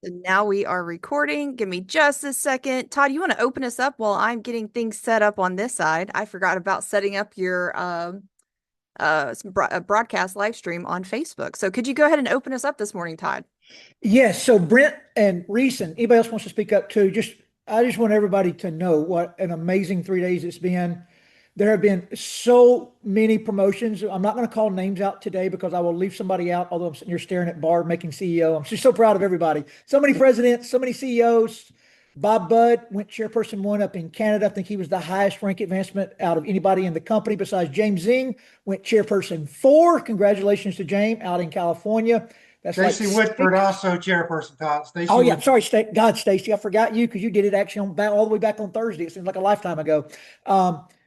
And now we are recording. Give me just a second. Todd, you want to open us up while I'm getting things set up on this side? I forgot about setting up your broadcast live stream on Facebook. So could you go ahead and open us up this morning, Todd? Yes. So Brent and Reese and anybody else wants to speak up too. I just want everybody to know what an amazing 3 days it's been. There have been so many promotions. I'm not going to call names out today because I will leave somebody out. Although I'm sitting here staring at Barb making CEO, I'm just so proud of everybody. So many presidents, so many CEOs. Bob Budd went chairperson one up in Canada. I think he was the highest rank advancement out of anybody in the company besides James Zing. Went chairperson four. Congratulations to James out in California. That's like Stacy Whitford, six. also chairperson, Todd. Oh Stacy yeah, Whitford. sorry, God, Stacy, I forgot you because you did it actually all the way back on Thursday. It seems like a lifetime ago.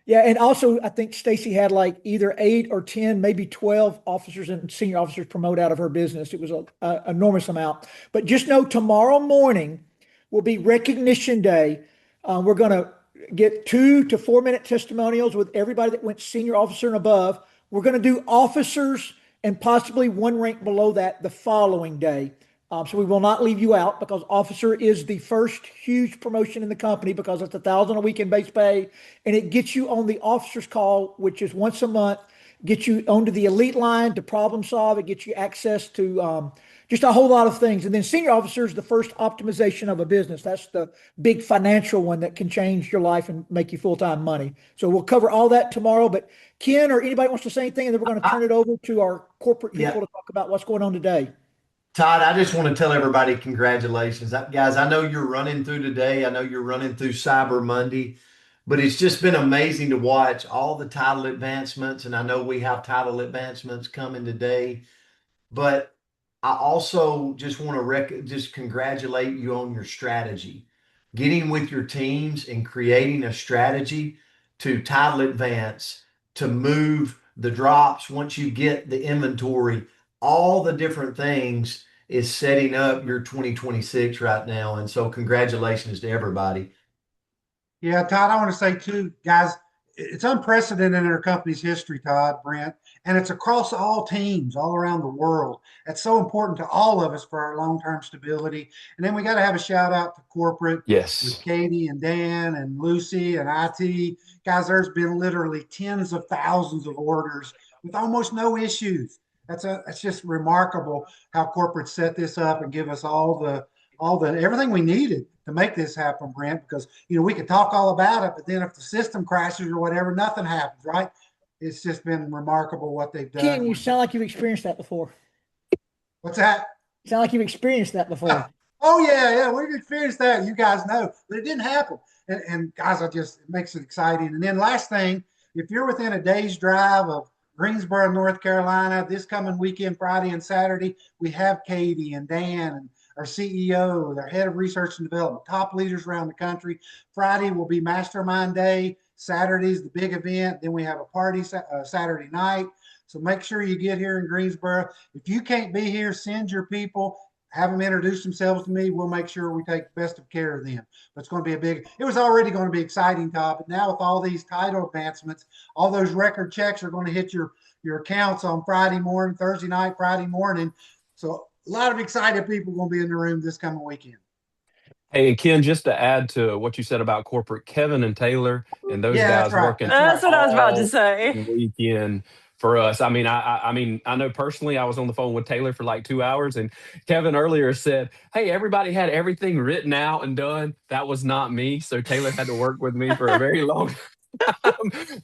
Yeah, and also I think Stacy had like either 8 or 10, maybe 12 officers and senior officers promote out of her business. It was a enormous amount. But just know tomorrow morning will be recognition day. We're going to get 2 to 4 minute testimonials with everybody that went senior officer and above. We're going to do officers and possibly one rank below that the following day. So we will not leave you out because officer is the first huge promotion in the company because it's 1,000 a week in base pay, and it gets you on the officer's call, which is once a month. Gets you onto the elite line to problem solve. It gets you access to just a whole lot of things. And then senior officer is the first optimization of a business. That's the big financial one that can change your life and make you full time money. So we'll cover all that tomorrow. But Ken or anybody wants to say anything, and then we're going to turn it over to our corporate Yeah, people to talk about what's going on today. Todd, I just want to tell everybody congratulations. Guys, I know you're running through today. I know you're running through Cyber Monday, but it's just been amazing to watch all the title advancements. And I know we have title advancements coming today, but I also just want to just congratulate you on your strategy, getting with your teams and creating a strategy to title advance, to move the drops once you get the inventory, all the different things is setting up your 2026 right now. And so congratulations to everybody. Yeah, Todd, I want to say too, guys, it's unprecedented in our company's history, Todd, Brent, and it's across all teams all around the world. That's so important to all of us for our long-term stability. And then we got to have a shout out to corporate with Yes. Katy and Dan and Lucy and IT. Guys, there's been literally tens of thousands of orders with almost no issues. That's just remarkable how corporate set this up and give us all the everything we needed to make this happen, Brent, because we could talk all about it, but then if the system crashes or whatever, nothing happens, right? It's just been remarkable what they've Ken, done. you sound like you've experienced that before. What's that? You sound like you've experienced that before. Oh yeah, we've experienced that. You guys know, but it didn't happen. And guys, it makes it exciting. And then last thing, if you're within a day's drive of Greensboro, North Carolina, this coming weekend, Friday and Saturday, we have Katy and Dan and our CEO, their head of research and development, top leaders around the country. Friday will be Mastermind Day. Saturday's the big event. Then we have a party Saturday night. So make sure you get here in Greensboro. If you can't be here, send your people, have them introduce themselves to me. We'll make sure we take best of care of them. But it's going to be it was already going to be exciting, Todd, but now with all these title advancements, all those record checks are going to hit your accounts on Friday morning, Thursday night, Friday morning. So a lot of excited people going to be in the room this coming weekend. Hey, and Ken, just to add to what you said about corporate, Kevin and Taylor and those Yeah, that's guys right. working That's right. That's what I was about to all say. weekend for us. I know personally, I was on the phone with Taylor for like 2 hours, and Kevin earlier said, "Hey, everybody had everything written out and done." That was not me, so Taylor had to work with me for a very long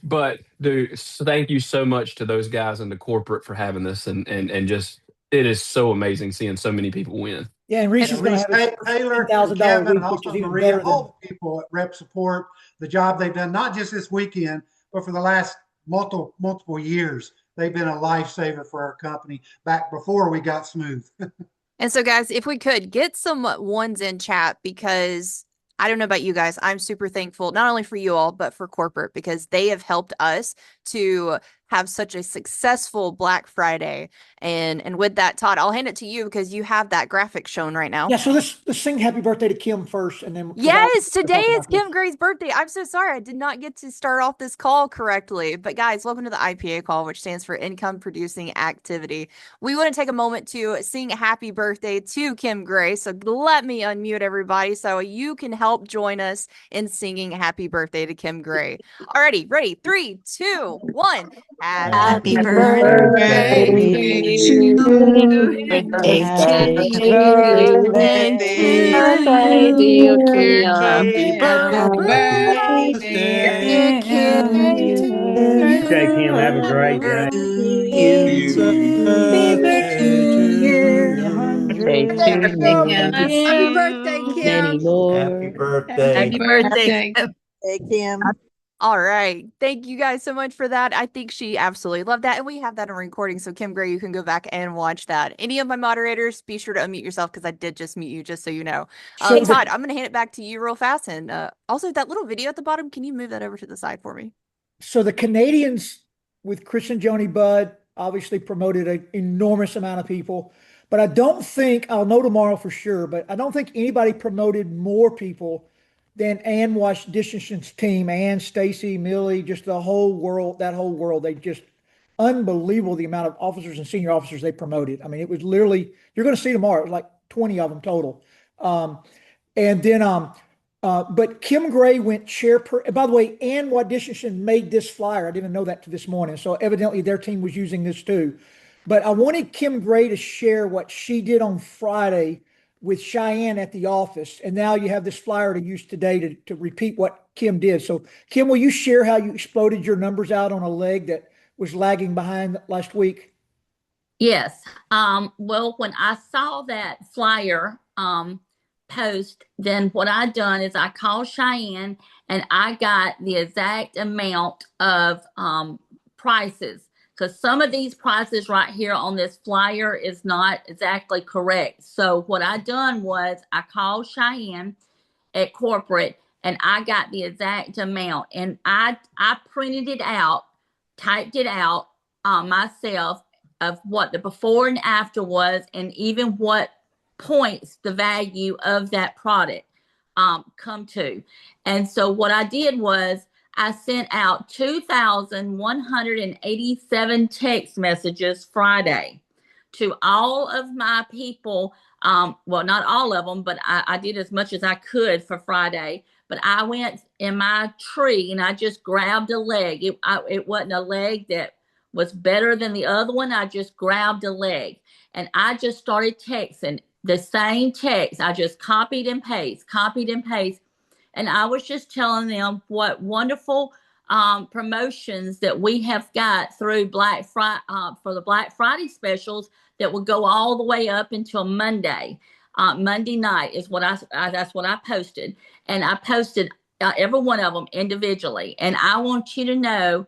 but dude, thank you so much to those guys in the corporate for having this and just it is so amazing seeing so many people win. Yeah, and Reese Yeah, is going to Reese have his first Taylor and $10,000 Kevin, and week, which also is even Maria, better than. all the people at Rep Support, the job they've done, not just this weekend, but for the last multiple years. They've been a lifesaver for our company back before we got smooth. And so, guys, if we could get some ones in chat, because I don't know about you guys, I'm super thankful, not only for you all, but for corporate, because they have helped us to have such a successful Black Friday. And with that, Todd, I'll hand it to you because you have that graphic shown right now. Yeah, so let's sing happy birthday to Kim first, and then because Yes, today talk is about this. Kim Gray's birthday. I'm so sorry. I did not get to start off this call correctly. But guys, welcome to the IPA call, which stands for Income Producing Activity. We want to take a moment to sing happy birthday to Kim Gray. So let me unmute everybody so you can help join us in singing happy birthday to Kim Gray. Alrighty, ready? 3, 2, 1. Happy Happy birthday birthday to to you. you. Birthday Happy to birthday you. to Birthday, dear you. Kim. Happy Happy birthday, birthday dear Kim, to to Okay, Kim, have a great you. day. you. Happy Birthday to birthday you. to Birthday, you. Kim. Happy birthday, Many Kim. Happy more. birthday. Happy birthday, Kim. Hey, Kim. All right. Thank you guys so much for that. I think she absolutely loved that. And we have that on recording. So, Kim Gray, you can go back and watch that. Any of my moderators, be sure to unmute yourself because I did just mute you, just so you know. So Todd, I'm going to hand it back to you real fast. And also, that little video at the bottom, can you move that over to the side for me? So the Canadians with Chris and Joni Budd obviously promoted an enormous amount of people, but I don't think, I'll know tomorrow for sure, but I don't think anybody promoted more people than Ann Dickinson's team. Ann, Stacy, Millie, just the whole world, that whole world. They just unbelievable the amount of officers and senior officers they promoted. I mean, it was literally, you're going to see tomorrow, it was like 20 of them total. And then but Kim Gray went chairperson. By the way, Ann Dickinson made this flyer. I didn't know that to this morning. So evidently their team was using this too. But I wanted Kim Gray to share what she did on Friday with Cheyenne at the office. And now you have this flyer to use today to repeat what Kim did. So Kim, will you share how you exploded your numbers out on a leg that was lagging behind last week? Yes. Well, when I saw that flyer post, then what I done is I called Cheyenne and I got the exact amount of prices, because some of these prices right here on this flyer is not exactly correct. So what I done was I called Cheyenne at corporate and I got the exact amount, and I printed it out, typed it out myself, of what the before and after was, and even what points the value of that product come to. And so what I did was I sent out 2,187 text messages Friday to all of my people. Well, not all of them, but I did as much as I could for Friday. But I went in my tree and I just grabbed a leg. It wasn't a leg that was better than the other one. I just grabbed a leg and I just started texting the same text. I just copied and paste, copied and paste. And I was just telling them what wonderful promotions that we have got through Black Friday, for the Black Friday specials that will go all the way up until Monday. Monday night is what that's what I posted. And I posted every one of them individually. And I want you to know,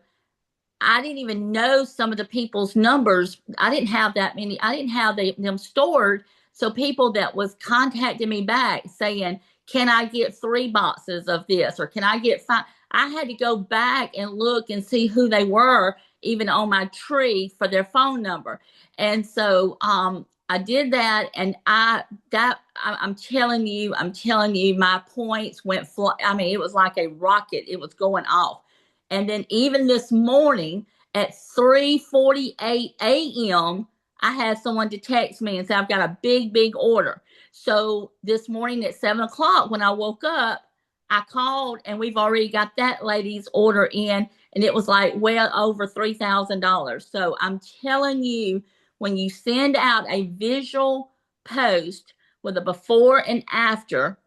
I didn't even know some of the people's numbers. I didn't have that many. I didn't have them stored. So people that was contacting me back saying, can I get 3 boxes of this? Or can I get 5? I had to go back and look and see who they were, even on my tree, for their phone number. And so I did that. And I'm telling you, my points went I mean, it was like a rocket. It was going off. And then even this morning at 3:48 a.m., I had someone to text me and say, I've got a big order. So this morning at 7 o'clock, when I woke up, I called and we've already got that lady's order in, and it was like well over $3,000. So I'm telling you, when you send out a visual post with a before and after,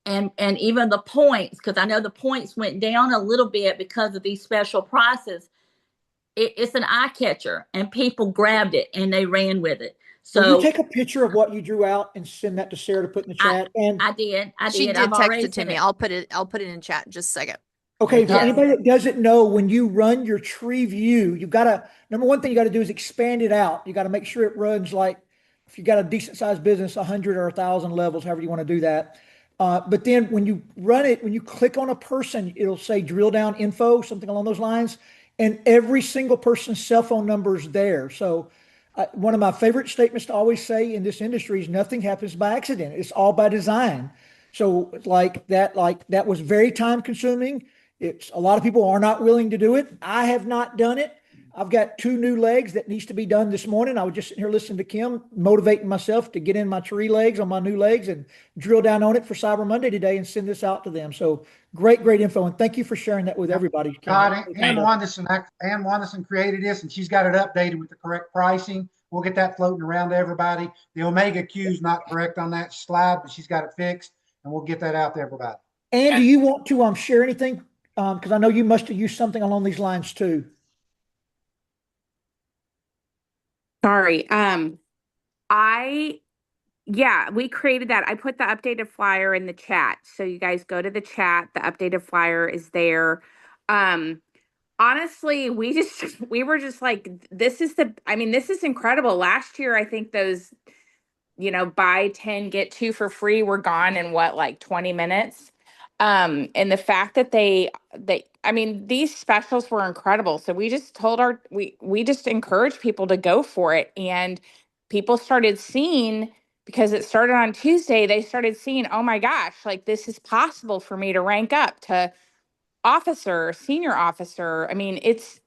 and even the points, because I know the points went down a little bit because of these special prices, it's an eye catcher, and people grabbed it and they ran with it. Will So you take a picture of what you drew out and send that to Sarah to put in the chat? And I did. She did I've text already it to sent me. it. I'll put it in chat in just a second. okay, for Yes. anybody that doesn't know, when you run your tree view, you've got to, number one thing you got to do is expand it out. You got to make sure it runs like, if you got a decent sized business, 100 or 1,000 levels, however you want to do that. But then when you run it, when you click on a person, it'll say drill down info, something along those lines. and every single person's cell phone number is there. So, one of my favorite statements to always say in this industry is nothing happens by accident. It's all by design. So, like that was very time consuming. It's a lot of people are not willing to do it. I have not done it. I've got two new legs that needs to be done this morning. I was just sitting here listening to Kim, motivating myself to get in my tree legs on my new legs and drill down on it for Cyber Monday today and send this out to them. So great info. And thank you for sharing that with everybody. Kim. God, Ann Wanderson created this, and she's got it updated with the correct pricing. We'll get that floating around to everybody. The Omega Q is not correct on that slide, but she's got it fixed, and we'll get that out to everybody. And do you want to share anything? Because I know you must have used something along these lines too. Sorry. We created that. I put the updated flyer in the chat. So you guys go to the chat. The updated flyer is there. Honestly, we were just like, this is incredible. Last year, I think those, buy 10, get 2 for free were gone in like 20 minutes. And the fact that these specials were incredible. So we just told we just encouraged people to go for it. And people started seeing, because it started on Tuesday, they started seeing, oh my gosh, like this is possible for me to rank up to officer, senior officer. I mean, it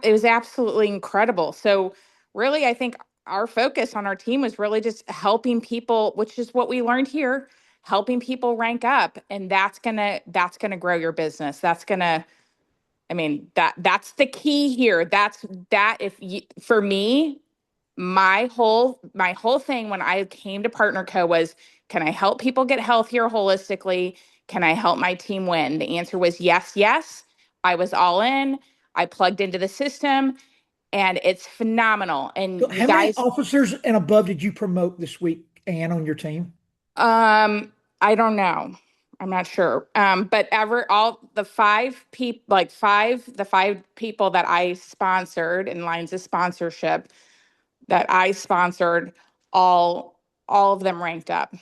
was absolutely incredible. So really, I think our focus on our team was really just helping people, which is what we learned here, helping people rank up. And that's gonna grow your business. That's the key here. For me, my whole thing when I came to Partner Co was, can I help people get healthier holistically? Can I help my team win? The answer was yes. I was all in. I plugged into the system, and it's phenomenal. And So how many officers and above did you promote this week, Ann, on your team? I don't know. I'm not sure. But the five people that I sponsored in lines of sponsorship that I sponsored, all of them ranked up.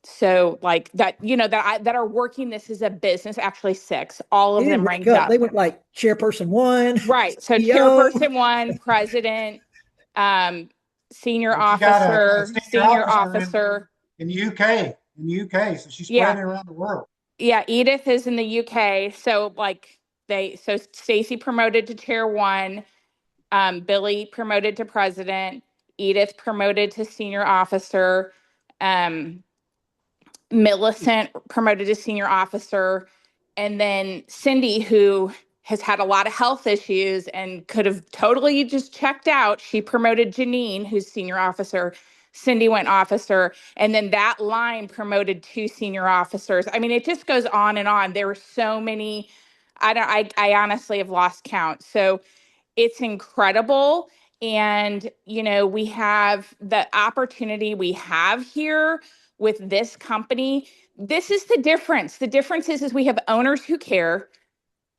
So like that, that are working this as a business, actually 6, all of them ranked up. They went like chairperson 1. Right. So CEO. chairperson 1, president, senior officer, senior officer. In the UK. So she's spreading around the world. Yeah. Edith is in the UK. So so Stacy promoted to chair 1, Billy promoted to president, Edith promoted to senior officer, Millicent promoted to senior officer, and then Cindy, who has had a lot of health issues and could have totally just checked out, she promoted Janine, who's senior officer. Cindy went officer, and then that line promoted 2 senior officers. I mean, it just goes on and on. There were so many. I honestly have lost count. So it's incredible. And, we have the opportunity we have here with this company. This is the difference. The difference is we have owners who care.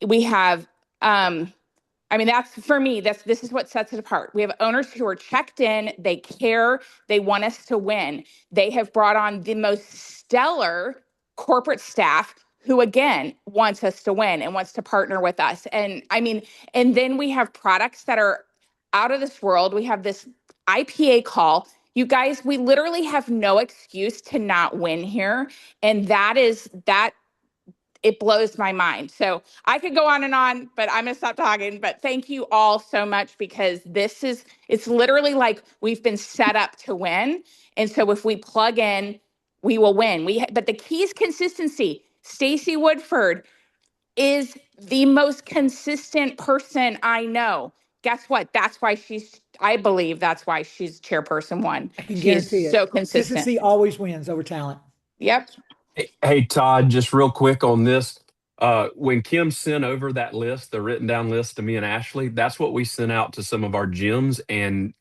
We have, that's for me, this is what sets it apart. We have owners who are checked in, they care, they want us to win. They have brought on the most stellar corporate staff who again wants us to win and wants to partner with us. And then we have products that are out of this world. We have this IPA call. You guys, we literally have no excuse to not win here. And that it blows my mind. So I could go on and on, but I'm going to stop talking. But thank you all so much, because it's literally like we've been set up to win. And so if we plug in, we will win. But the key is consistency. Stacy Woodford is the most consistent person I know. Guess what? I believe that's why she's chairperson 1. I can guarantee it. So consistent. Consistency always wins over talent. Yep. Hey, Todd, just real quick on this. When Kim sent over that list, the written down list to me and Ashley, that's what we sent out to some of our gyms and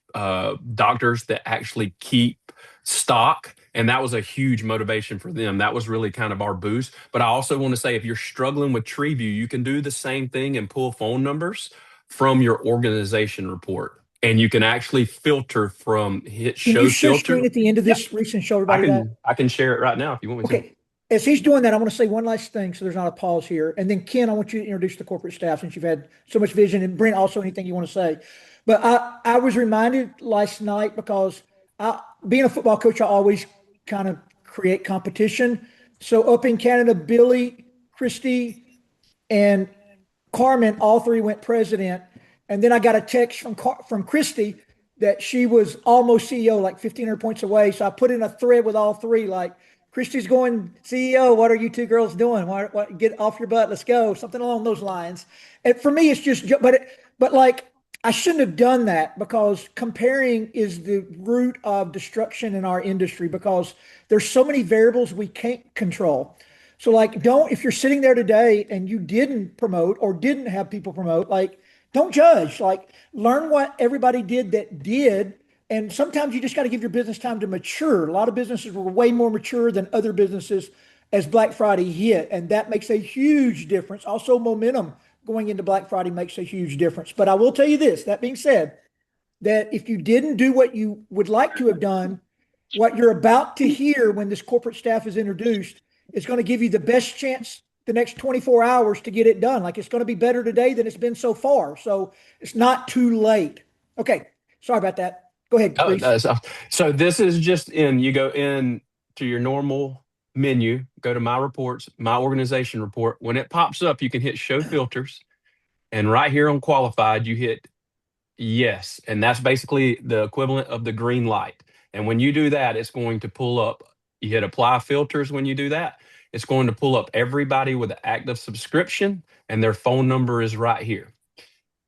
doctors that actually keep stock. And that was a huge motivation for them. That was really kind of our boost. But I also want to say, if you're struggling with TreeView, you can do the same thing and pull phone numbers from your organization report. And you can actually filter from Can you share screen at the end of this recent show everybody that? I can share it right now if you want me to. Okay. as he's doing that, I want to say one last thing so there's not a pause here. And then Ken, I want you to introduce the corporate staff since you've had so much vision. And Brent, also anything you want to say. But I was reminded last night because being a football coach, I always kind of create competition. So up in Canada, Billy, Christy, and Carmen, all three went president. And then I got a text from Christy that she was almost CEO, like 1,500 points away. So I put in a thread with all three, like, Christy's going CEO. What are you two girls doing? What, get off your butt. Let's go. Something along those lines. And for me, it's just, but like, I shouldn't have done that because comparing is the root of destruction in our industry because there's so many variables we can't control. So like, if you're sitting there today and you didn't promote or didn't have people promote, like, don't judge, like learn what everybody did that did. And sometimes you just got to give your business time to mature. A lot of businesses were way more mature than other businesses as Black Friday hit. And that makes a huge difference. Also, momentum going into Black Friday makes a huge difference. But I will tell you this, that being said, that if you didn't do what you would like to have done, what you're about to hear when this corporate staff is introduced is going to give you the best chance the next 24 hours to get it done. Like it's going to be better today than it's been so far. So it's not too late. Okay. Sorry about that. Go ahead, Oh, Reese. so this is just you go in to your normal menu, go to my reports, my organization report. When it pops up, you can hit show filters. And right here on qualified, you hit yes. And that's basically the equivalent of the green light. And when you do that, it's going to pull up, you hit apply filters when you do that. It's going to pull up everybody with an active subscription and their phone number is right here.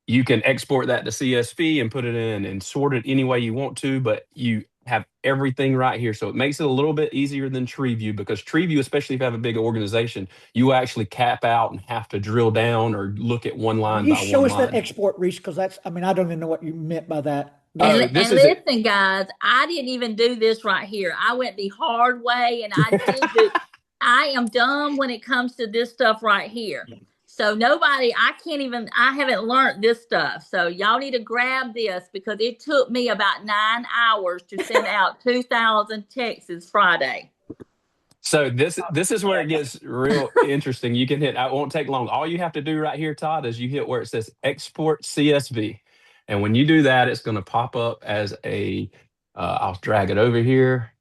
You can export that to CSV and put it in and sort it any way you want to, but you have everything right here. So it makes it a little bit easier than TreeView because TreeView, especially if you have a big organization, you actually cap out and have to drill down or look at one Will line you by show one us that line. export, Reese? Because I mean, I don't even know what you meant by that. Oh, And this is it. listen, guys, I didn't even do this right here. I went the hard way, and I did do. I am dumb when it comes to this stuff right here. So I haven't learned this stuff. So y'all need to grab this because it took me about 9 hours to send out 2,000 texts Friday. So this is where it gets real interesting. You can hit, it won't take long. All you have to do right here, Todd, is you hit where it says export CSV. And when you do that, it's going to pop up as I'll drag it over here.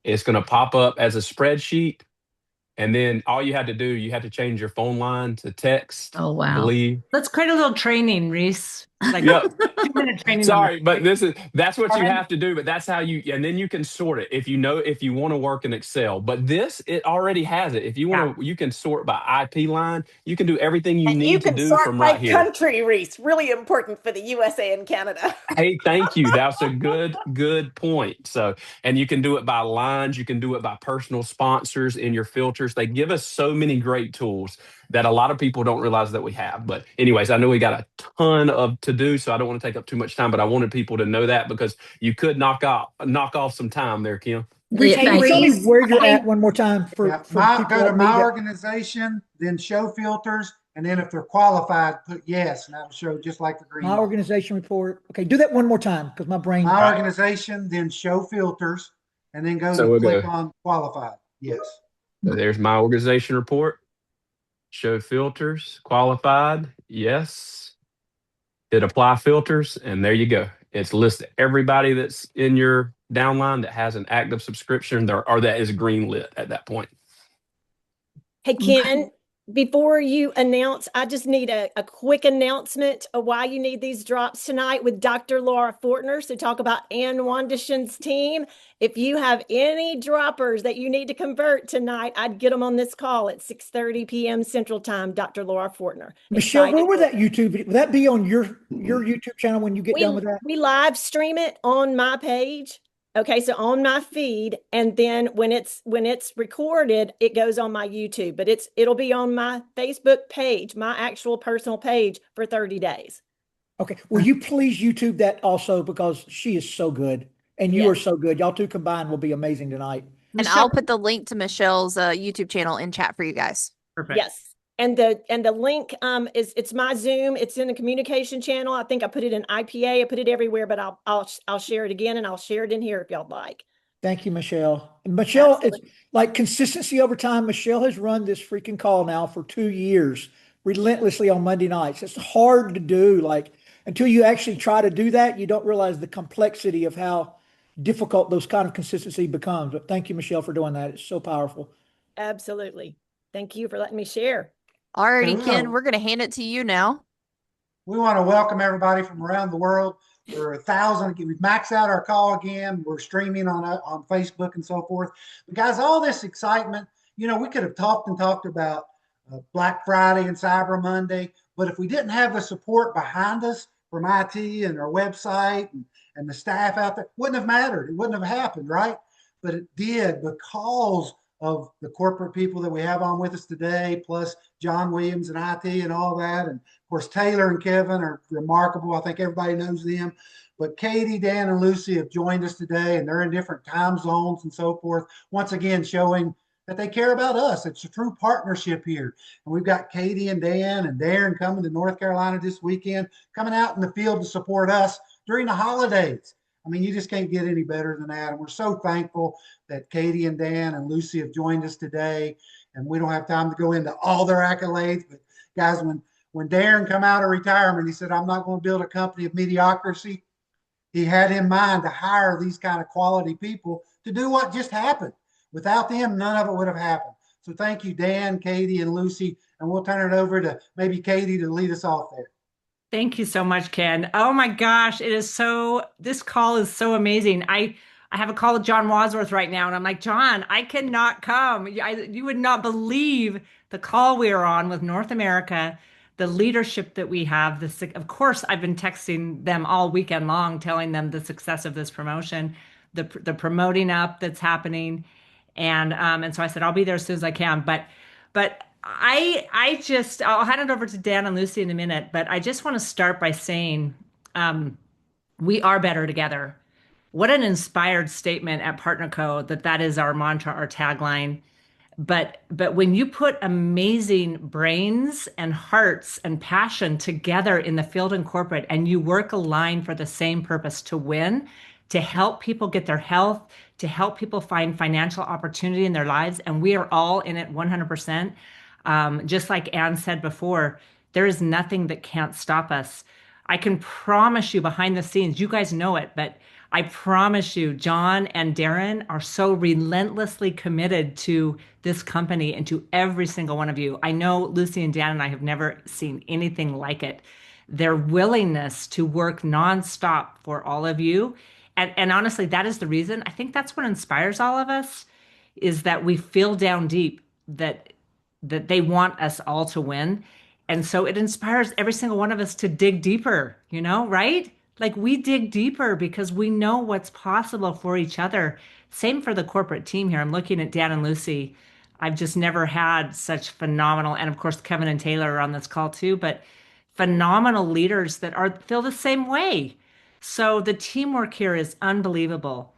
It's going to pop up as a spreadsheet. And then all you had to do, you had to change your phone line to text. Oh, wow. I believe. Let's create a little training, Reese. Like Yep. 2-minute training. Sorry, but that's what you have to do. But that's how and then you can sort it if you want to work in Excel. But it already has it. If you want to, you can sort by IP line. You can do everything you need to do from right here. Country, Reese. Really important for the USA and Canada. Hey, thank you. That's a good point. So, and you can do it by lines. You can do it by personal sponsors in your filters. They give us so many great tools that a lot of people don't realize that we have. But anyways, I know we got a ton to do, so I don't want to take up too much time, but I wanted people to know that because you could knock off some time there, Kim. Reese, can you tell me where you're at one more time for go people to that my need that? organization, then show filters, and then if they're qualified, put yes, and that'll show just like the green. My organization report. Okay, do that one more time because my brain. My organization, then show filters, and then click on qualified. Yes. So there's my organization report. Show filters, qualified, yes. Hit apply filters, and there you go. It's listed everybody that's in your downline that has an active subscription or that is green lit at that point. Hey, Ken, before you announce, I just need a quick announcement of why you need these drops tonight with Dr. Laura Fortner. So talk about Ann Wandishen's team. If you have any droppers that you need to convert tonight, I'd get them on this call at 6:30 p.m. Central Time, Dr. Laura Fortner. Michelle, where would that YouTube video? Would that be on your YouTube channel when you get done with that? We live stream it on my page. Okay, so on my feed, and then when it's recorded, it goes on my YouTube, but it'll be on my Facebook page, my actual personal page for 30 days. Okay. Will you please YouTube that also because she is so good and you are so good. Y'all two combined will be amazing tonight. And I'll put the link to Michelle's YouTube channel in chat for you guys. Perfect. Yes. And the link it's my Zoom. It's in the communication channel. I think I put it in IPA. I put it everywhere, but I'll share it again and I'll share it in here if y'all like. Thank you, Michelle. And Michelle, it's Absolutely. like consistency over time. Michelle has run this freaking call now for 2 years, relentlessly on Monday nights. It's hard to do. Like until you actually try to do that, you don't realize the complexity of how difficult those kind of consistency becomes. But thank you, Michelle, for doing that. It's so powerful. Absolutely. Thank you for letting me share. And Alrighty, Ken, we're gonna hand it to you now. we want to welcome everybody from around the world. We're 1,000. We've maxed out our call again. We're streaming on Facebook and so forth. But guys, all this excitement, we could have talked and talked about Black Friday and Cyber Monday, but if we didn't have the support behind us from IT and our website and the staff out there, it wouldn't have mattered. It wouldn't have happened, right? But it did because of the corporate people that we have on with us today, plus John Williams and IT and all that. And of course, Taylor and Kevin are remarkable. I think everybody knows them. But Katy, Dan, and Lucy have joined us today, and they're in different time zones and so forth. Once again, showing that they care about us. It's a true partnership here. And we've got Katy and Dan and Darren coming to North Carolina this weekend, coming out in the field to support us during the holidays. I mean, you just can't get any better than that. And we're so thankful that Katy and Dan and Lucy have joined us today. And we don't have time to go into all their accolades, but guys, when Darren come out of retirement, he said, I'm not going to build a company of mediocrity. He had in mind to hire these kind of quality people to do what just happened. Without them, none of it would have happened. So thank you, Dan, Katy, and Lucy. And we'll turn it over to maybe Katy to lead us off there. Thank you so much, Ken. Oh my gosh, this call is so amazing. I have a call with John Wadsworth right now, and I'm like, John, I cannot come. You would not believe the call we are on with North America, the leadership that we have. Of course, I've been texting them all weekend long, telling them the success of this promotion, the promoting up that's happening. And so I said, I'll be there as soon as I can. But I'll hand it over to Dan and Lucy in a minute, but I just want to start by saying we are better together. What an inspired statement at PartnerCo that is our mantra, our tagline. But when you put amazing brains and hearts and passion together in the field and corporate, and you work aligned for the same purpose to win, to help people get their health, to help people find financial opportunity in their lives, and we are all in it 100%. Just like Ann said before, there is nothing that can't stop us. I can promise you behind the scenes, you guys know it, but I promise you, John and Darren are so relentlessly committed to this company and to every single one of you. I know Lucy and Dan and I have never seen anything like it. Their willingness to work nonstop for all of you. And honestly, that is the reason. I think that's what inspires all of us, is that we feel down deep that they want us all to win. And so it inspires every single one of us to dig deeper, right? Like we dig deeper because we know what's possible for each other. Same for the corporate team here. I'm looking at Dan and Lucy. I've just never had such phenomenal, and of course, Kevin and Taylor are on this call too, but phenomenal leaders that feel the same way. So the teamwork here is unbelievable.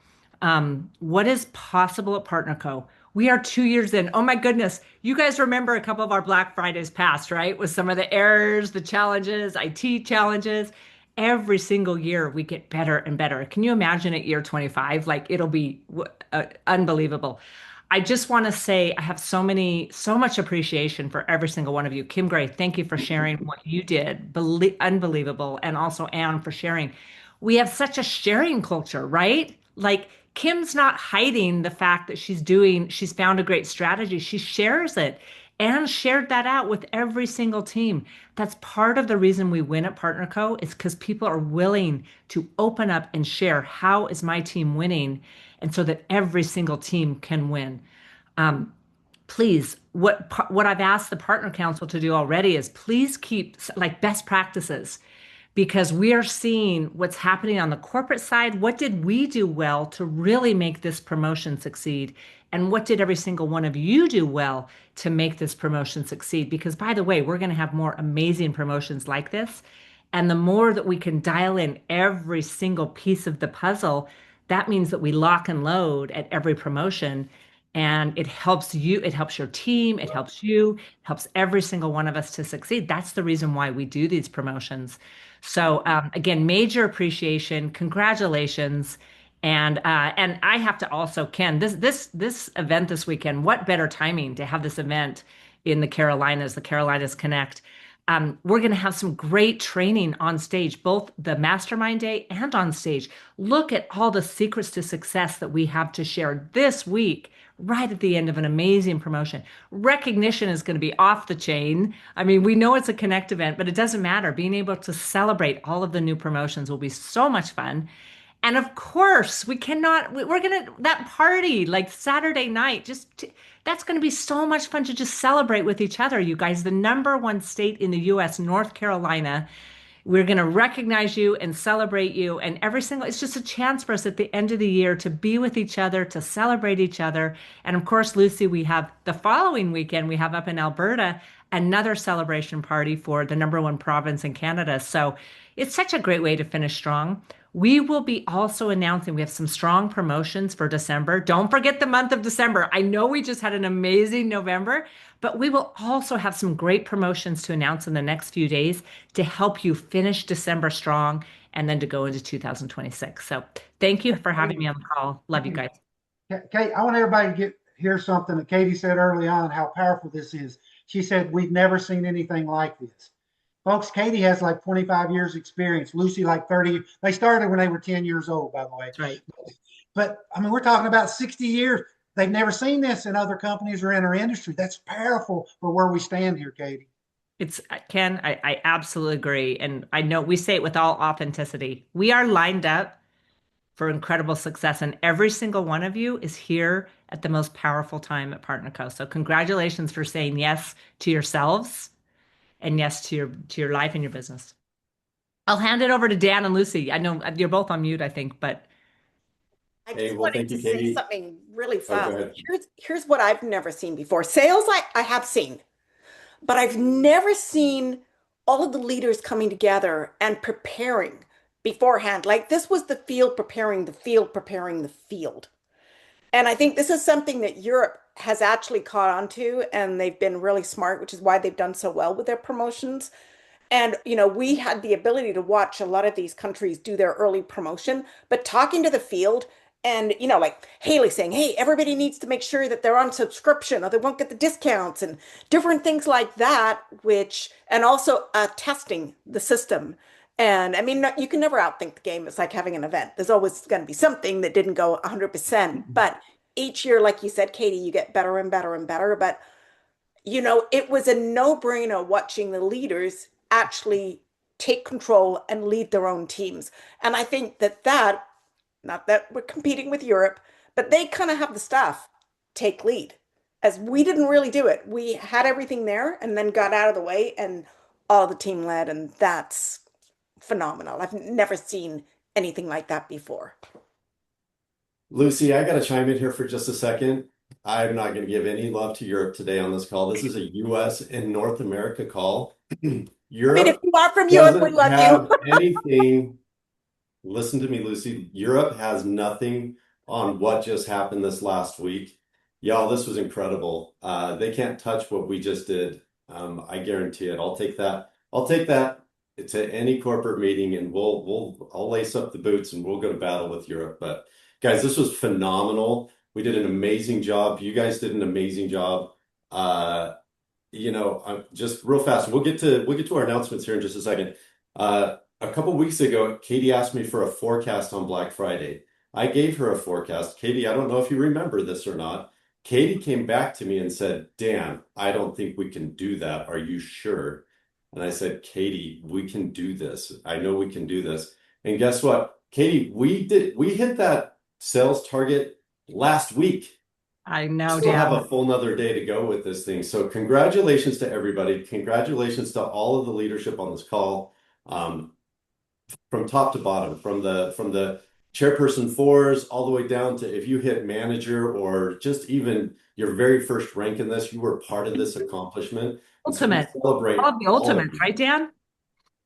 What is possible at PartnerCo? We are 2 years in. Oh my goodness. You guys remember a couple of our Black Fridays past, right? With some of the errors, the challenges, IT challenges. Every single year we get better and better. Can you imagine at year 25? Like it'll be unbelievable. I just want to say I have so much appreciation for every single one of you. Kim Gray, thank you for sharing what you did. Unbelievable. And also Anne for sharing. We have such a sharing culture, right? Like Kim's not hiding the fact that she's found a great strategy. She shares it and shared that out with every single team. That's part of the reason we win at PartnerCo is because people are willing to open up and share how is my team winning, and so that every single team can win. Please, what I've asked the Partner Council to do already is please keep like best practices, because we are seeing what's happening on the corporate side. What did we do well to really make this promotion succeed? And what did every single one of you do well to make this promotion succeed? Because by the way, we're going to have more amazing promotions like this. And the more that we can dial in every single piece of the puzzle, that means that we lock and load at every promotion. And it helps you, it helps your team, it helps you, it helps every single one of us to succeed. That's the reason why we do these promotions. So again, major appreciation, congratulations. And I have to also, Ken, this event this weekend, what better timing to have this event in the Carolinas Connect. We're going to have some great training on stage, both the mastermind day and on stage. Look at all the secrets to success that we have to share this week, right at the end of an amazing promotion. Recognition is going to be off the chain. I mean, we know it's a Connect event, but it doesn't matter. Being able to celebrate all of the new promotions will be so much fun. And of course, we're going to, that party like Saturday night, that's going to be so much fun to just celebrate with each other, you guys. The number one state in the US, North Carolina. We're going to recognize you and celebrate you. And it's just a chance for us at the end of the year to be with each other, to celebrate each other. And of course, Lucy, we have the following weekend, we have up in Alberta, another celebration party for the number one province in Canada. So it's such a great way to finish strong. We will be also announcing we have some strong promotions for December. Don't forget the month of December. I know we just had an amazing November, but we will also have some great promotions to announce in the next few days to help you finish December strong and then to go into 2026. So thank you for having me on the call. Love you guys. Kate, I want everybody to hear something that Katie said early on, how powerful this is. She said, we've never seen anything like this. Folks, Katie has like 25 years experience. Lucy like 30. They started when they were 10 years old, by the way. That's right. But I mean, we're talking about 60 years. They've never seen this in other companies or in our industry. That's powerful for where we stand here, Katie. It's Ken, I absolutely agree. And I know we say it with all authenticity. We are lined up for incredible success. And every single one of you is here at the most powerful time at PartnerCo. So congratulations for saying yes to yourselves and yes to your life and your business. I'll hand it over to Dan and Lucy. I know you're both on mute, I think, but I Hey, just well, wanted thank to you, say Katie. something really Oh, go fast. ahead. Here's what I've never seen before. Sales I have seen, but I've never seen all of the leaders coming together and preparing beforehand. Like this was the field preparing the field preparing the field. And I think this is something that Europe has actually caught on to, and they've been really smart, which is why they've done so well with their promotions. And, we had the ability to watch a lot of these countries do their early promotion, but talking to the field and, like Haley saying, hey, everybody needs to make sure that they're on subscription or they won't get the discounts and different things like that, and also testing the system. And I mean, you can never outthink the game. It's like having an event. There's always going to be something that didn't go 100%. But each year, like you said, Katie, you get better and better and better. But it was a no-brainer watching the leaders actually take control and lead their own teams. And I think that, not that we're competing with Europe, but they kind of have the staff take lead. As we didn't really do it. We had everything there and then got out of the way and all the team led, and that's phenomenal. I've never seen anything like that before. Lucy, I got to chime in here for just a second. I'm not going to give any love to Europe today on this call. This is a US and North America call. Europe If you are from Europe, we love have you. anything. Listen to me, Lucy. Europe has nothing on what just happened this last week. Y'all, this was incredible. They can't touch what we just did. I guarantee it. I'll take that. I'll take that to any corporate meeting, and I'll lace up the boots and we'll go to battle with Europe. But guys, this was phenomenal. We did an amazing job. You guys did an amazing job. Just real fast, we'll get to our announcements here in just a second. A couple weeks ago, Katie asked me for a forecast on Black Friday. I gave her a forecast. Katie, I don't know if you remember this or not. Katie came back to me and said, Dan, I don't think we can do that. Are you sure? And I said, Katie, we can do this. I know we can do this. And guess what? Katie, we hit that sales target last week. I know, Still Dan. have a full nother day to go with this thing. So congratulations to everybody. Congratulations to all of the leadership on this call, from top to bottom, from the chairperson fours all the way down to if you hit manager or just even your very first rank in this, you were part of this accomplishment. Ultimate. So we celebrate All the all of ultimates, you. right, Dan?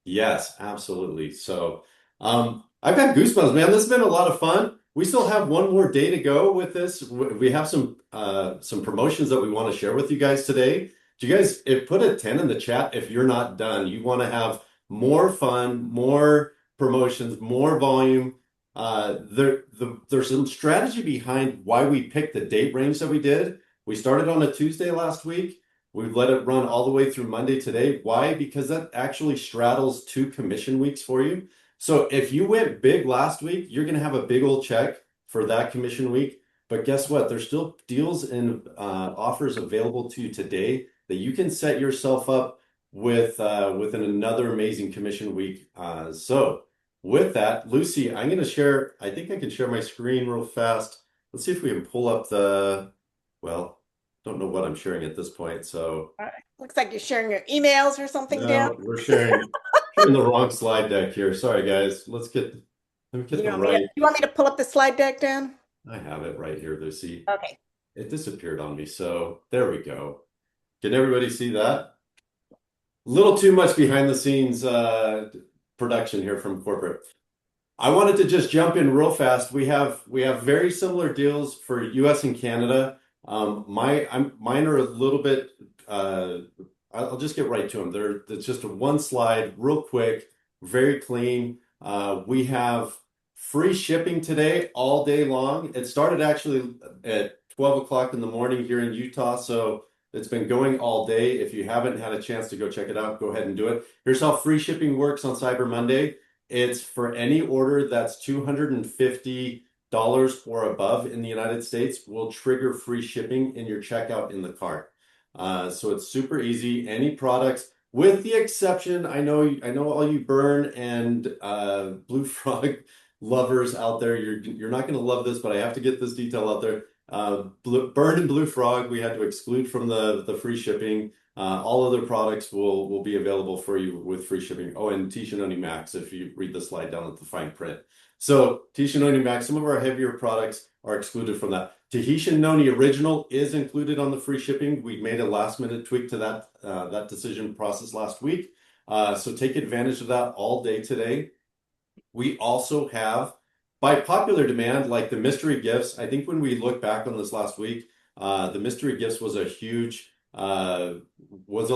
Yes, absolutely. So I've got goosebumps, man. This has been a lot of fun. We still have one more day to go with this. We have some promotions that we want to share with you guys today. Do you guys put a 10 in the chat if you're not done? You want to have more fun, more promotions, more volume. There's some strategy behind why we picked the date range that we did. We started on a Tuesday last week. We've let it run all the way through Monday today. Why? Because that actually straddles 2 commission weeks for you. So if you went big last week, you're going to have a big old check for that commission week. But guess what? There's still deals and offers available to you today that you can set yourself up with within another amazing commission week. So with that, Lucy, I'm going to share, I think I can share my screen real fast. Let's see if we can pull up well, don't know what I'm sharing at this point. So Looks like you're sharing your emails or something, Dan. no, we're sharing the wrong slide deck here. Sorry, guys. Let me get the right. You want me to pull up the slide deck, Dan? I have it right here, Lucy. Okay. It disappeared on me. So there we go. Can everybody see that? Little too much behind the scenes production here from corporate. I wanted to just jump in real fast. We have very similar deals for US and Canada. Mine are a little bit I'll just get right to them. It's just a one slide, real quick, very clean. We have free shipping today all day long. It started actually at 12 o'clock in the morning here in Utah, so it's been going all day. If you haven't had a chance to go check it out, go ahead and do it. Here's how free shipping works on Cyber Monday. It's for any order that's $250 or above in the United States will trigger free shipping in your checkout in the cart. So it's super easy. Any products, with the exception, I know all you Burn and Blue Frog lovers out there, you're not going to love this, but I have to get this detail out there. Burn and Blue Frog, we had to exclude from the free shipping. All other products will be available for you with free shipping. Oh, and Tishanoni Max, if you read the slide down at the fine print. So Tishanoni Max, some of our heavier products are excluded from that. Tahitian Noni Original is included on the free shipping. We made a last minute tweak to that decision process last week. So take advantage of that all day today. We also have, by popular demand, like the mystery gifts. I think when we look back on this last week, the mystery gifts was a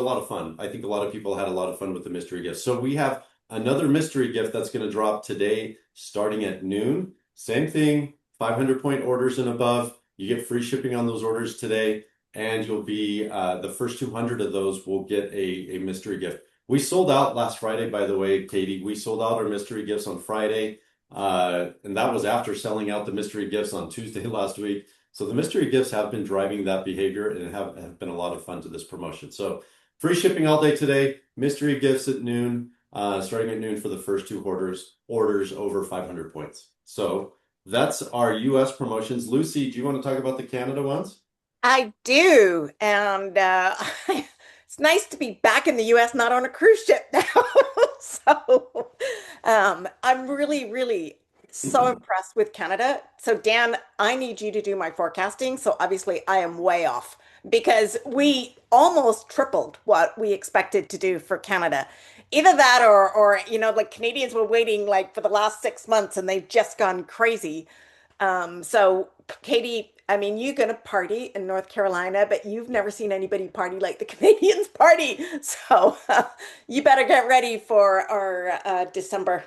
lot of fun. I think a lot of people had a lot of fun with the mystery gifts. So we have another mystery gift that's going to drop today starting at noon. Same thing, 500-point orders and above. You get free shipping on those orders today, and you'll be the first 200 of those will get a mystery gift. We sold out last Friday, by the way, Katie. We sold out our mystery gifts on Friday, and that was after selling out the mystery gifts on Tuesday last week. So the mystery gifts have been driving that behavior and have been a lot of fun to this promotion. So free shipping all day today, mystery gifts at noon, starting at noon for the first 2 orders over 500 points. So that's our US promotions. Lucy, do you want to talk about the Canada ones? I do. And it's nice to be back in the US, not on a cruise ship now. So I'm really, really so impressed with Canada. So Dan, I need you to do my forecasting. So obviously I am way off because we almost tripled what we expected to do for Canada. Either that or like Canadians were waiting like for the last 6 months and they've just gone crazy. So Katy, I mean, you're going to party in North Carolina, but you've never seen anybody party like the Canadians party. So you better get ready for our December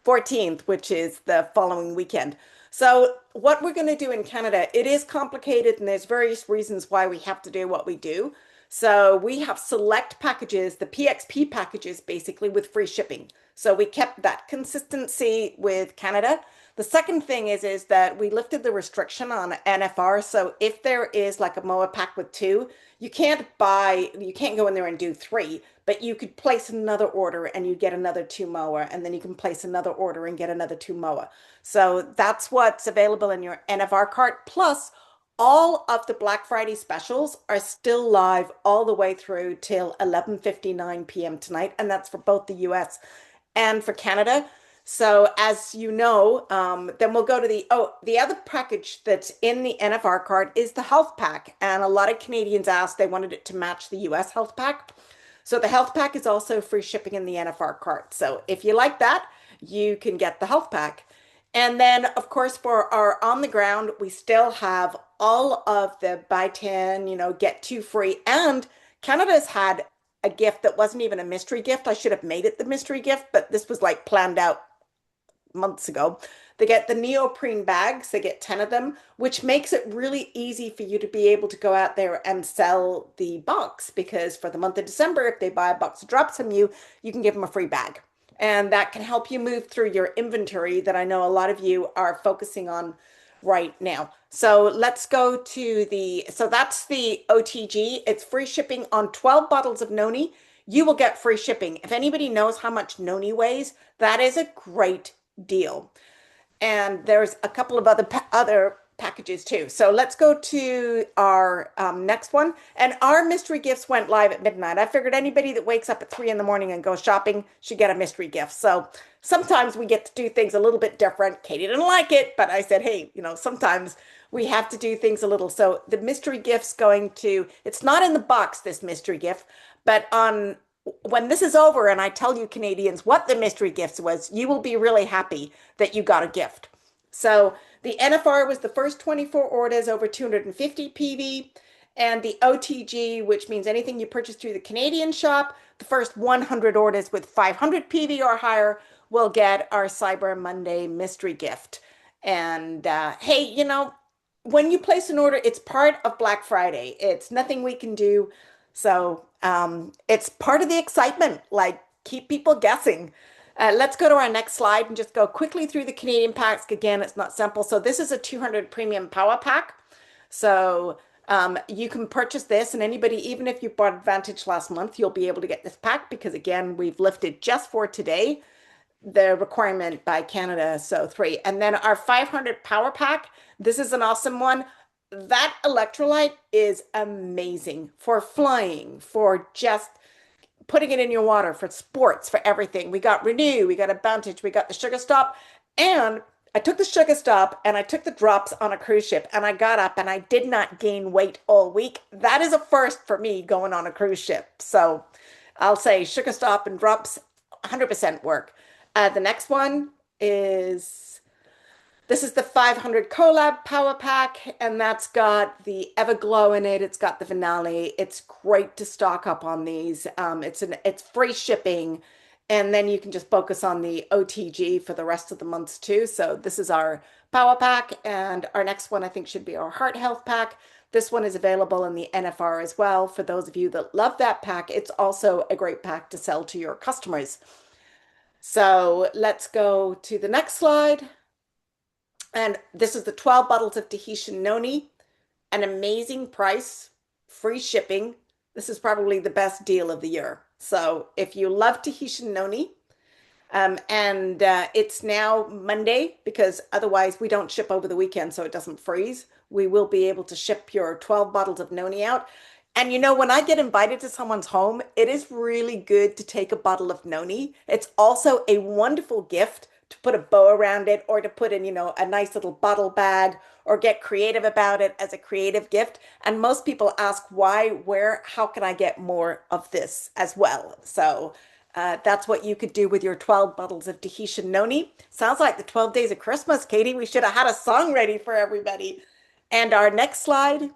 14th, which is the following weekend. So what we're going to do in Canada, it is complicated and there's various reasons why we have to do what we do. So we have select packages, the PXP packages, basically with free shipping. So we kept that consistency with Canada. The second thing is that we lifted the restriction on NFR. So if there is like a MOA pack with 2, you can't go in there and do 3, but you could place another order and you get another 2 MOA, and then you can place another order and get another 2 MOA. So that's what's available in your NFR cart. Plus, all of the Black Friday specials are still live all the way through till 11:59 p.m. tonight, and that's for both the US and for Canada. So as you know, then we'll go to the other package that's in the NFR card is the health pack. And a lot of Canadians asked, they wanted it to match the US health pack. So the health pack is also free shipping in the NFR card. So if you like that, you can get the health pack. And then of course, for our on the ground, we still have all of the buy 10, get 2 free. And Canada's had a gift that wasn't even a mystery gift. I should have made it the mystery gift, but this was like planned out months ago. They get the neoprene bags, they get 10 of them, which makes it really easy for you to be able to go out there and sell the box, because for the month of December, if they buy a box of drops from you, you can give them a free bag. And that can help you move through your inventory that I know a lot of you are focusing on right now. So let's go to so that's the OTG. It's free shipping on 12 bottles of noni. You will get free shipping. If anybody knows how much noni weighs, that is a great deal. And there's a couple of other packages too. So let's go to our next one. And our mystery gifts went live at midnight. I figured anybody that wakes up at 3 in the morning and goes shopping should get a mystery gift. So sometimes we get to do things a little bit different. Katie didn't like it, but I said, hey, sometimes we have to do things a little. So the mystery gift's it's not in the box, this mystery gift, but when this is over and I tell you Canadians what the mystery gifts was, you will be really happy that you got a gift. So the NFR was the first 24 orders over 250 PV, and the OTG, which means anything you purchase through the Canadian shop, the first 100 orders with 500 PV or higher will get our Cyber Monday mystery gift. And hey, when you place an order, it's part of Black Friday. It's nothing we can do. So it's part of the excitement, like keep people guessing. Let's go to our next slide and just go quickly through the Canadian packs. Again, it's not simple. So this is a 200 premium power pack. So you can purchase this, and anybody, even if you bought Advantage last month, you'll be able to get this pack because, again, we've lifted just for today the requirement by Canada, so 3. And then our 500 power pack, this is an awesome one. That electrolyte is amazing for flying, for just putting it in your water, for sports, for everything. We got Renew, we got Advantage, we got the Sugar Stop, and I took the Sugar Stop and I took the drops on a cruise ship, and I got up and I did not gain weight all week. That is a first for me going on a cruise ship. So I'll say Sugar Stop and drops 100% work. The next one is, this is the 500 Collab Power Pack, and that's got the Everglow in it. It's got the Finale. It's great to stock up on these. It's free shipping, and then you can just focus on the OTG for the rest of the months too. So this is our Power Pack, and our next one I think should be our Heart Health Pack. This one is available in the NFR as well. For those of you that love that pack, it's also a great pack to sell to your customers. So let's go to the next slide. And this is the 12 bottles of Tahitian noni, an amazing price, free shipping. This is probably the best deal of the year. So if you love Tahitian noni, it's now Monday, because otherwise we don't ship over the weekend so it doesn't freeze. We will be able to ship your 12 bottles of noni out. And when I get invited to someone's home, it is really good to take a bottle of noni. It's also a wonderful gift to put a bow around it, or to put in, a nice little bottle bag, or get creative about it as a creative gift. And most people ask why, where, how can I get more of this as well? So that's what you could do with your 12 bottles of Tahitian noni. Sounds like the 12 days of Christmas, Katie. We should have had a song ready for everybody. And our next slide.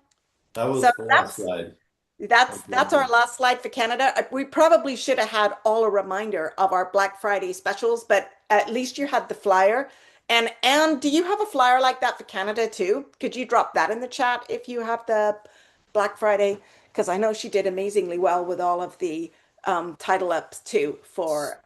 That was the last slide. That's our last slide for Canada. We probably should have had all a reminder of our Black Friday specials, but at least you had the flyer. And Anne, do you have a flyer like that for Canada too? Could you drop that in the chat if you have the Black Friday? Because I know she did amazingly well with all of the title ups too for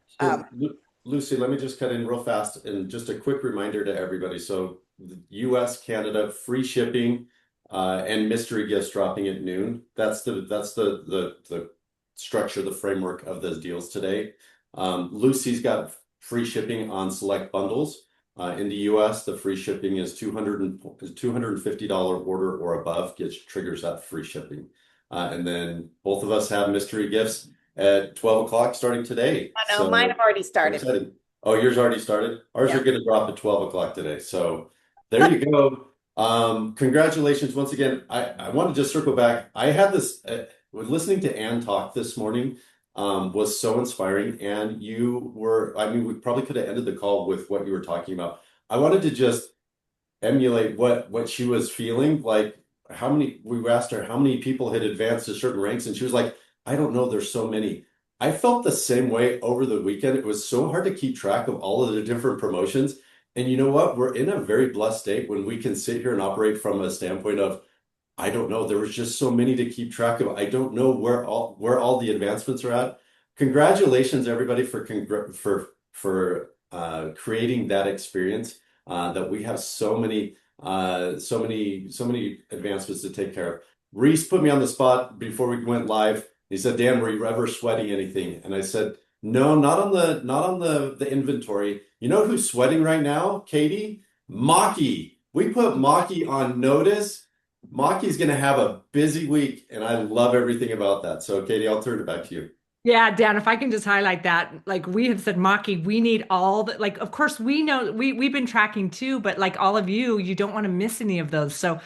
Lucy, let me just cut in real fast, and just a quick reminder to everybody. So the US, Canada, free shipping, and mystery gifts dropping at noon. That's the structure, the framework of those deals today. Lucy's got free shipping on select bundles. In the US, the free shipping is $250 order or above triggers that free shipping. And then both of us have mystery gifts at 12 o'clock starting today. I know, mine have already started. Oh, yours already started? Ours are going to drop at 12 o'clock today. So there you go. Congratulations once again. I want to just circle back. I had this listening to Anne talk this morning was so inspiring, and we probably could have ended the call with what you were talking about. I wanted to just emulate what she was feeling. Like, we asked her how many people had advanced to certain ranks, and she was like, I don't know, there's so many. I felt the same way over the weekend. It was so hard to keep track of all of the different promotions. And you know what? We're in a very blessed state when we can sit here and operate from a standpoint of, I don't know, there was just so many to keep track of. I don't know where all the advancements are at. Congratulations, everybody, for creating that experience. That we have so many advancements to take care of. Reese put me on the spot before we went live. He said, "Dan, were you ever sweating anything?" And I said, "No, not on the inventory. You know who's sweating right now, Katy? Maki. We put Maki on notice. Maki's going to have a busy week, and I love everything about that. So, Katy, I'll turn it back to you." Yeah, Dan, if I can just highlight that, like we have said, Maki, we need all the, like, of course, we know we've been tracking too, but like all of you, you don't want to miss any of those. So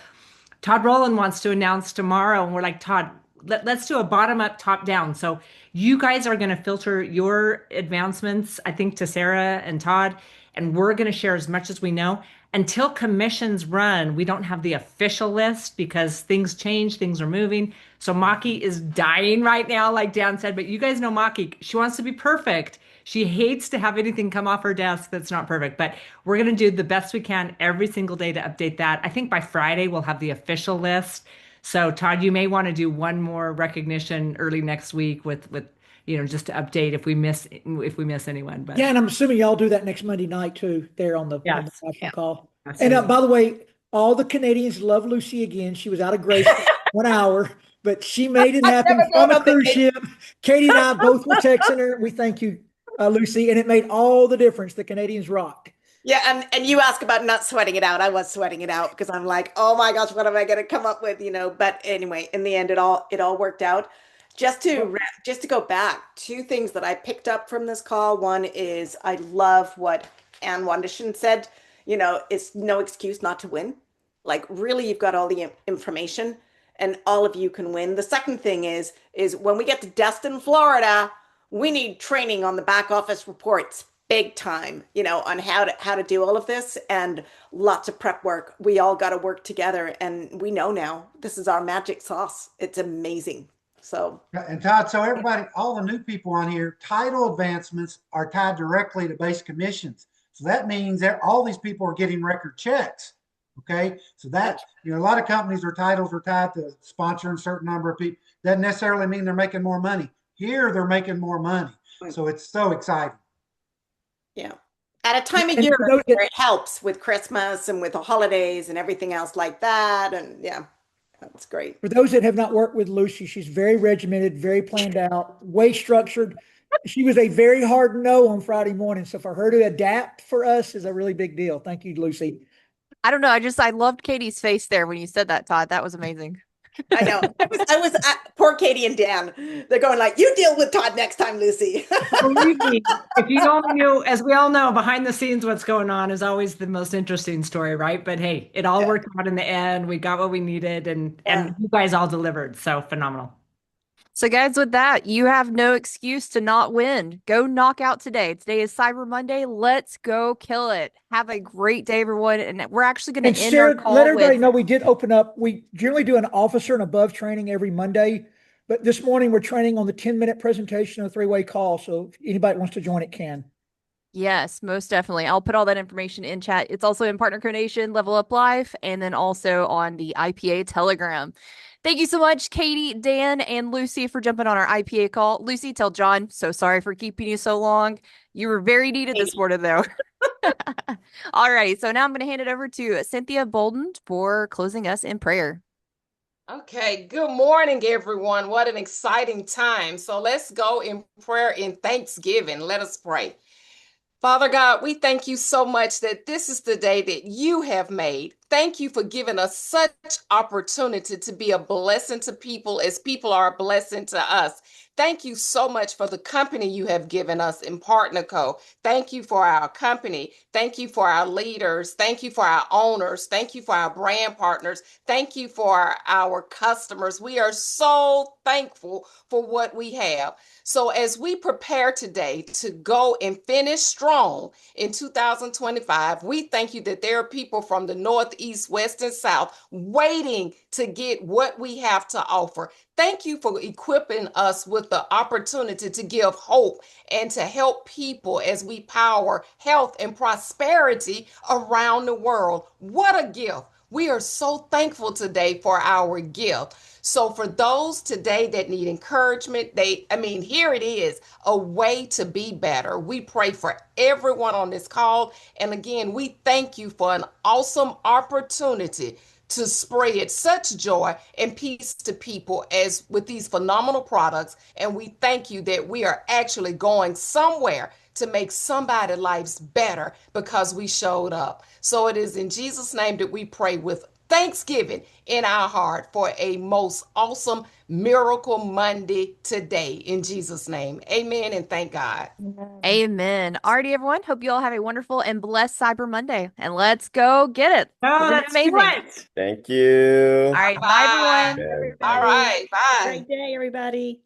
Todd Rowland wants to announce tomorrow, and we're like, Todd, let's do a bottom up, top down. So you guys are going to filter your advancements, I think, to Sarah and Todd, and we're going to share as much as we know. Until commissions run, we don't have the official list because things change, things are moving. So Maki is dying right now, like Dan said, but you guys know Maki, she wants to be perfect. She hates to have anything come off her desk that's not perfect, but we're going to do the best we can every single day to update that. I think by Friday we'll have the official list. So Todd, you may want to do one more recognition early next week with just to update if we miss anyone. But Yeah, and I'm assuming y'all do that next Monday night too, there on the yes, national Yeah. call. And absolutely. by the way, all the Canadians love Lucy again. She was out of grace for 1 hour, but she made it happen Never from going a on cruise vacation. ship. Katie and I both were texting her. We thank you, Lucy, and it made all the difference. The Canadians rocked. Yeah, and you ask about not sweating it out. I was sweating it out because I'm like, oh my gosh, what am I going to come up with? But anyway, in the end, it all worked out. Just to go back, two things that I picked up from this call. One is I love what Ann Wandishin said. It's no excuse not to win. Like really, you've got all the information, and all of you can win. The second thing is when we get to Destin, Florida, we need training on the back office reports big time, on how to do all of this and lots of prep work. We all got to work together, and we know now this is our magic sauce. It's amazing. So, And Todd, so everybody, all the new people on here, title advancements are tied directly to base commissions. So that means that all these people are getting record checks. Okay. So that, a lot of companies, their titles are tied to sponsoring a certain number of people. Doesn't necessarily mean they're making more money. Here, they're making more money. So it's so exciting. yeah. At a time of And year for those where that, it helps with Christmas and with the holidays and everything else like that. And yeah, that's great. for those that have not worked with Lucy, she's very regimented, very planned out, way structured. She was a very hard no on Friday morning. So for her to adapt for us is a really big deal. Thank you, Lucy. I don't know. I loved Katie's face there when you said that, Todd. That was amazing. I know. I was poor Katie and Dan. They're going like, you deal with Todd next time, Lucy. Believe me, if you only knew, as we all know, behind the scenes, what's going on is always the most interesting story, right? But hey, it all worked out in the end. We got what we needed, and you guys all delivered. So phenomenal. So, guys, with that, you have no excuse to not win. Go knock out today. Today is Cyber Monday. Let's go kill it. Have a great day, everyone. And we're actually going And to end our Sarah, call let everybody with. know we did open up. We generally do an officer and above training every Monday, but this morning we're training on the 10-minute presentation of three-way call. So if anybody wants to join it can. Yes, most definitely. I'll put all that information in chat. It's also in Partner Coordination, Level Up Live, and then also on the IPA Telegram. Thank you so much, Katie, Dan, and Lucy for jumping on our IPA call. Lucy, tell John, so sorry for keeping you so long. You were very needed this morning, though. All right, so now I'm going to hand it over to Cynthia Bolden for closing us in prayer. Okay, good morning, everyone. What an exciting time. So let's go in prayer in thanksgiving. Let us pray. Father God, we thank you so much that this is the day that you have made. Thank you for giving us such opportunity to be a blessing to people as people are a blessing to us. Thank you so much for the company you have given us in Partner Co. Thank you for our company. Thank you for our leaders. Thank you for our owners. Thank you for our brand partners. Thank you for our customers. We are so thankful for what we have. So as we prepare today to go and finish strong in 2025, we thank you that there are people from the North, east, west, and south, waiting to get what we have to offer. Thank you for equipping us with the opportunity to give hope and to help people as we power health and prosperity around the world. What a gift! We are so thankful today for our gift. So for those today that need encouragement, here it is, a way to be better. We pray for everyone on this call. And again, we thank you for an awesome opportunity to spread such joy and peace to people as with these phenomenal products. And we thank you that we are actually going somewhere to make somebody's lives better because we showed up. So it is in Jesus' name that we pray with thanksgiving in our heart for a most awesome Miracle Monday today. In Jesus' name, amen and thank God. Amen. Alrighty, everyone. Hope you all have a wonderful and blessed Cyber Monday. And let's go get it. Oh, We're doing that's amazing. right. Thank you. All right. Bye, everyone. All right. Bye. Great day, everybody.